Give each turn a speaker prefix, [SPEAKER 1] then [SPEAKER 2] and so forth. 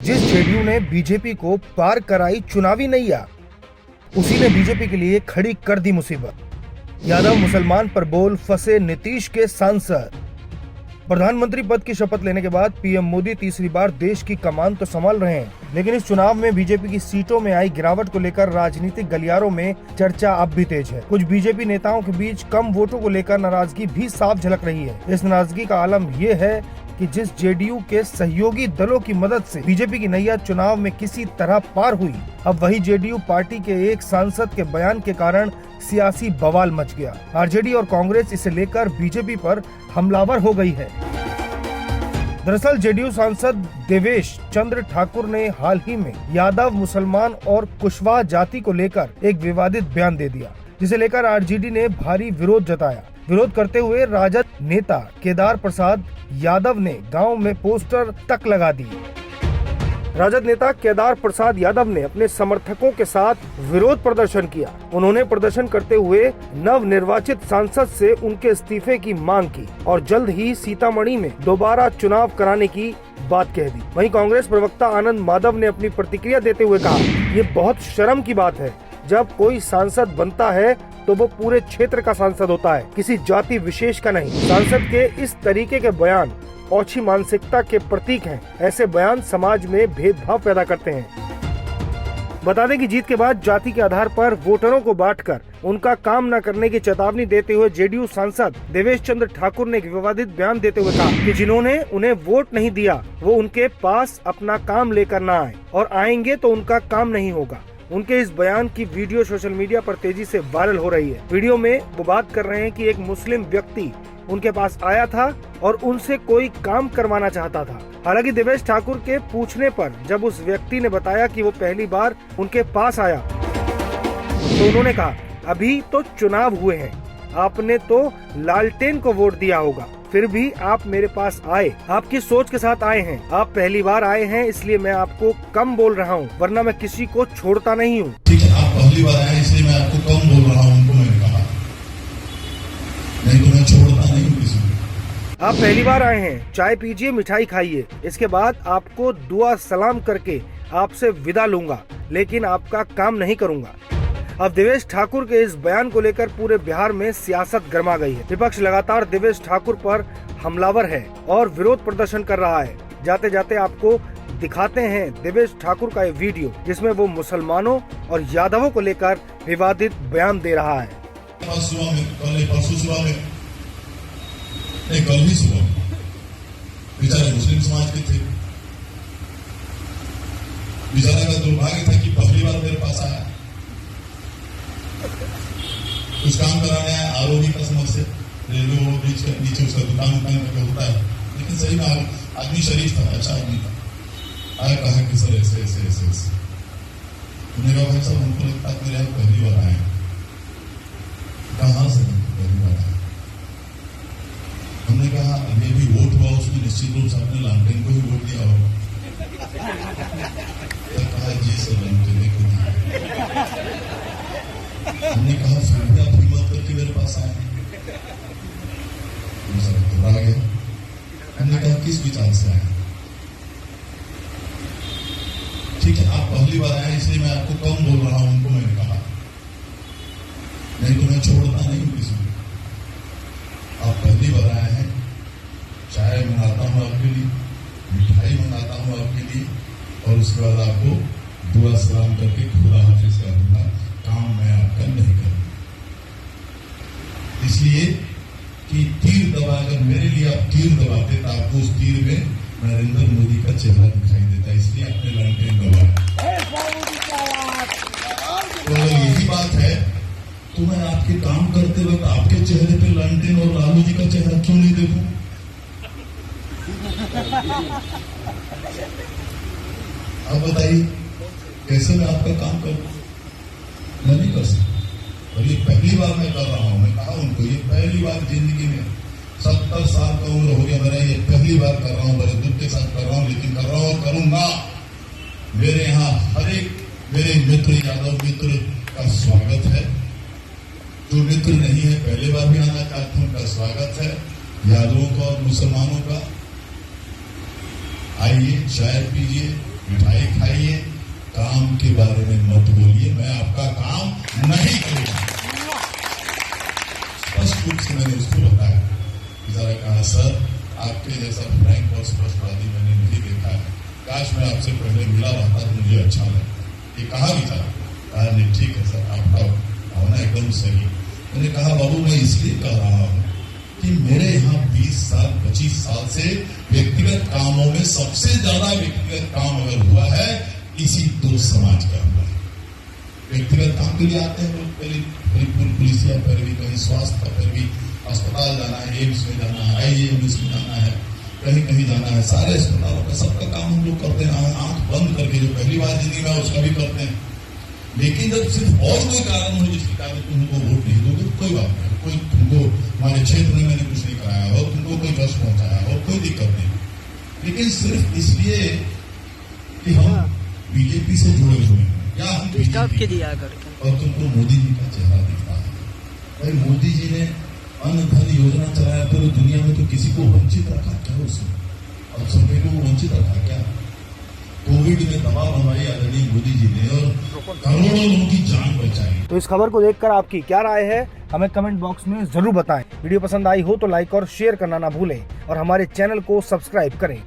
[SPEAKER 1] जिस जेडीयू ने बीजेपी को पार कराई चुनावी नैया, उसी ने बीजेपी के लिए खड़ी कर दी मुसीबत। यादव मुसलमान पर बोल फंसे नीतीश के सांसद। प्रधानमंत्री पद की शपथ लेने के बाद पीएम मोदी तीसरी बार देश की कमान तो संभाल रहे हैं, लेकिन इस चुनाव में बीजेपी की सीटों में आई गिरावट को लेकर राजनीतिक गलियारों में चर्चा अब भी तेज है। कुछ बीजेपी नेताओं के बीच कम वोटों को लेकर नाराजगी भी साफ झलक रही है। इस नाराजगी का आलम ये है कि जिस जेडीयू के सहयोगी दलों की मदद से बीजेपी की नैया चुनाव में किसी तरह पार हुई, अब वही जेडीयू पार्टी के एक सांसद के बयान के कारण सियासी बवाल मच गया। आरजेडी और कांग्रेस इसे लेकर बीजेपी पर हमलावर हो गई है। दरअसल जेडीयू सांसद देवेश चंद्र ठाकुर ने हाल ही में यादव मुसलमान और कुशवाहा जाति को लेकर एक विवादित बयान दे दिया, जिसे लेकर आरजेडी ने भारी विरोध जताया। विरोध करते हुए राजद नेता केदार प्रसाद यादव ने गांव में पोस्टर तक लगा दिए। राजद नेता केदार प्रसाद यादव ने अपने समर्थकों के साथ विरोध प्रदर्शन किया। उन्होंने प्रदर्शन करते हुए नवनिर्वाचित सांसद से उनके इस्तीफे की मांग की और जल्द ही सीतामढ़ी में दोबारा चुनाव कराने की बात कह दी। वहीं कांग्रेस प्रवक्ता आनंद माधव ने अपनी प्रतिक्रिया देते हुए कहा, ये बहुत शर्म की बात है। जब कोई सांसद बनता है तो वो पूरे क्षेत्र का सांसद होता है, किसी जाति विशेष का नहीं। सांसद के इस तरीके के बयान ओछी मानसिकता के प्रतीक हैं। ऐसे बयान समाज में भेदभाव पैदा करते हैं। बता दें कि जीत के बाद जाति के आधार पर वोटरों को बांटकर उनका काम न करने की चेतावनी देते हुए जेडीयू सांसद देवेश चंद्र ठाकुर ने एक विवादित बयान देते हुए कहा कि जिन्होंने उन्हें वोट नहीं दिया वो उनके पास अपना काम लेकर न आए और आएंगे तो उनका काम नहीं होगा। उनके इस बयान की वीडियो सोशल मीडिया पर तेजी से वायरल हो रही है। वीडियो में वो बात कर रहे हैं कि एक मुस्लिम व्यक्ति उनके पास आया था और उनसे कोई काम करवाना चाहता था। हालांकि देवेश ठाकुर के पूछने पर जब उस व्यक्ति ने बताया कि वो पहली बार उनके पास आया तो उन्होंने कहा, अभी तो चुनाव हुए हैं, आपने तो लालटेन को वोट दिया होगा, फिर भी आप मेरे पास आए, आपकी सोच के साथ आए हैं। आप पहली बार आए हैं इसलिए मैं आपको कम बोल रहा हूँ, वरना मैं किसी को छोड़ता नहीं हूँ।
[SPEAKER 2] ठीक है, आप पहली बार आए इसलिए मैं आपको कम बोल रहा हूँ, उनको मैंने कहा, नहीं तो मैं छोड़ता नहीं हूँ किसी को।
[SPEAKER 1] आप पहली बार आए हैं, चाय पीजिए, मिठाई खाइए, इसके बाद आपको दुआ सलाम करके आपसे विदा लूंगा, लेकिन आपका काम नहीं करूंगा। अब देवेश ठाकुर के इस बयान को लेकर पूरे बिहार में सियासत गर्मा गई है। विपक्ष लगातार देवेश ठाकुर पर हमलावर है और विरोध प्रदर्शन कर रहा है। जाते जाते आपको दिखाते हैं देवेश ठाकुर का ये वीडियो, जिसमें वो मुसलमानों और यादवों को लेकर विवादित बयान दे रहा है।
[SPEAKER 2] कल ही सुबह बेचारे मुस्लिम समाज के थे, बेचारे का दुर्भाग्य था कि पहली बार मेरे पास आया, कुछ काम कराने आया, आरोपी का समझ से रेलवे ब्रिज के नीचे उसका दुकान करके होता है, लेकिन सही में आदमी शरीफ था, अच्छा आदमी था। आया कहा कि सर ऐसे ऐसे ऐसे ऐसे, उन्होंने कहा भाई साहब हमको लगता है मेरे यहाँ पहली बार आए। कहाँ से पहली बार आए? हमने कहा अभी भी वोट हुआ, उसमें निश्चित रूप से आपने लालटेन को ही वोट दिया होगा। कहा जी सर लालटेन को दिया। हमने कहा फिर भी आप हिम्मत करके मेरे पास आए। घबरा गया। हमने कहा किस विचार से आए? ठीक है, आप पहली बार आए इसलिए मैं आपको कम बोल रहा हूं, उनको मैंने कहा, नहीं तो मैं छोड़ता नहीं हूं किसी को। आप पहली बार आए हैं, चाय मंगाता हूं आपके लिए, मिठाई मंगाता हूं आपके लिए, और उसके बाद आपको दुआ सलाम करके खुदा हाफिज कर दूंगा, काम मैं आपका नहीं करूंगा। इसलिए कि तीर दबा, अगर मेरे लिए आप तीर दबाते तो आपको उस तीर में नरेंद्र मोदी का चेहरा दिखाई देता, इसलिए आपने लालटेन दबाया। तो अगर यही बात है तो मैं आपके काम करते वक्त आपके चेहरे पे लालटेन और लालू जी का चेहरा क्यों नहीं देखूं? आप बताइए कैसे मैं आपका काम करूं? मैं नहीं कर सकता। और ये पहली बार मैं कर रहा हूं, मैं कहा उनको ये पहली बार जिंदगी में 70 साल का उम्र हो गया मेरा, ये पहली बार कर रहा हूं, बड़े दुख के साथ कर रहा हूं, लेकिन कर रहा हूं और करूंगा। मेरे यहाँ हर एक मेरे मित्र यादव मित्र का स्वागत है, जो मित्र नहीं है पहले बार भी आना चाहते हैं उनका स्वागत है, यादवों का और मुसलमानों का। आइए, चाय पीजिए, सर आपके जैसा फ्रैंक और स्पष्टवादी मैंने नहीं देखा है, काश मैं आपसे पहले मिला रहता तो मुझे अच्छा लगा। ये कहा भी था, कहा नहीं ठीक है सर आपका भावना एकदम सही। मैंने कहा बाबू मैं इसलिए कह रहा हूँ कि मेरे यहाँ 20 साल 25 साल से व्यक्तिगत कामों में सबसे ज्यादा व्यक्तिगत काम अगर हुआ है इसी दो समाज के अंदर। व्यक्तिगत काम के लिए आते हैं लोग, पहले पुलिस या फिर भी कहीं स्वास्थ्य का, फिर भी अस्पताल जाना है, एम्स में जाना है, आईएमएस में जाना है, कहीं कहीं जाना है, सारे अस्पतालों का सबका काम हम लोग करते हैं आंख बंद करके, जो पहली बार जिंदगी में उसका भी करते हैं। लेकिन जब सिर्फ और कोई कारण हो जिसके कारण तुमको वोट नहीं दोगे तो कोई बात नहीं, कोई तुमको हमारे क्षेत्र में मैंने कुछ नहीं कराया हो, तुमको कोई कष्ट पहुंचाया हो, कोई दिक्कत नहीं। लेकिन सिर्फ इसलिए कि हम बीजेपी से जुड़े हुए हैं या हम बीजेपी और तुमको मोदी जी का चेहरा दिख रहा है। भाई मोदी जी ने अन्न धन योजना चलाया, पूरी दुनिया में तो किसी को वंचित रखा क्या उसने? और सभी को वंचित रखा क्या? कोविड में दवा बनवाई आदरणीय मोदी जी ने और करोड़ों लोगों की जान बचाई।
[SPEAKER 1] तो इस खबर को देखकर आपकी क्या राय है हमें कमेंट बॉक्स में जरूर बताएं। वीडियो पसंद आई हो तो लाइक और शेयर करना ना भूलें और हमारे चैनल को सब्सक्राइब करें।